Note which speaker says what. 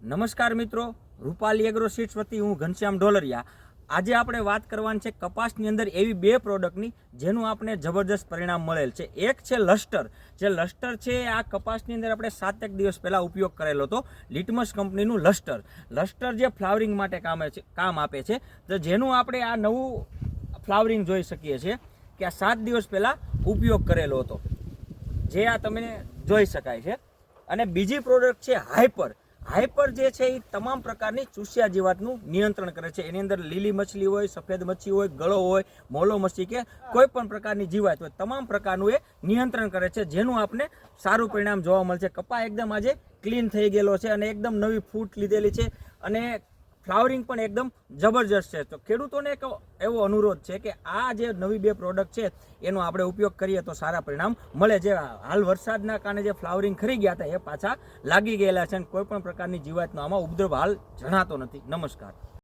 Speaker 1: નમસ્કાર મિત્રો, Rupani agro seeds વતી હું ઘનશ્યામ ઢોલરિયા. આજે આપણે વાત કરવાની છે કપાસની અંદર એવી બે પ્રોડક્ટની જેનું આપણે જબરદસ્ત પરિણામ મળેલ છે. એક છે લસ્ટર. જે લસ્ટર છે આ કપાસની અંદર આપણે 7 દિવસ પહેલાં ઉપયોગ કરેલો હતો. લિટમસ કંપનીનું લસ્ટર જે ફ્લાવરિંગ માટે કામ આપે છે. તો જેનું આપણે આ નવું ફ્લાવરિંગ જોઈ શકીએ છીએ કે આ 7 દિવસ પહેલાં ઉપયોગ કરેલો હતો, જે આ તમે જોઈ શકાય છે. અને બીજી પ્રોડક્ટ છે હાઈપર જે છે એ તમામ પ્રકારની ચૂસ્યા જીવાતનું નિયંત્રણ કરે છે. એની અંદર લીલી મછલી હોય, સફેદ મચ્છી હોય, ગળો હોય, મોલો મચ્છી કે કોઈ પણ પ્રકારની જીવાત હોય, તમામ પ્રકારનું એ નિયંત્રણ કરે છે, જેનું આપણે સારું પરિણામ જોવા મળશે. કપા એકદમ આજે ક્લીન થઈ ગયેલો છે અને એકદમ નવી ફૂટ લીધેલી છે અને ફ્લાવરિંગ પણ એકદમ જબરજસ્ત છે. તો ખેડૂતોને એક એવો અનુરોધ છે કે આ જે નવી બે પ્રોડક્ટ છે એનો આપણે ઉપયોગ કરીએ તો સારા પરિણામ મળે. જે હાલ વરસાદના કારણે જે ફ્લાવરિંગ ખરી ગયા હતા એ પાછા લાગી ગયેલા છે અને કોઈ પણ પ્રકારની જીવાતનો આમાં ઉપદ્રવ હાલ જણાતો નથી. નમસ્કાર.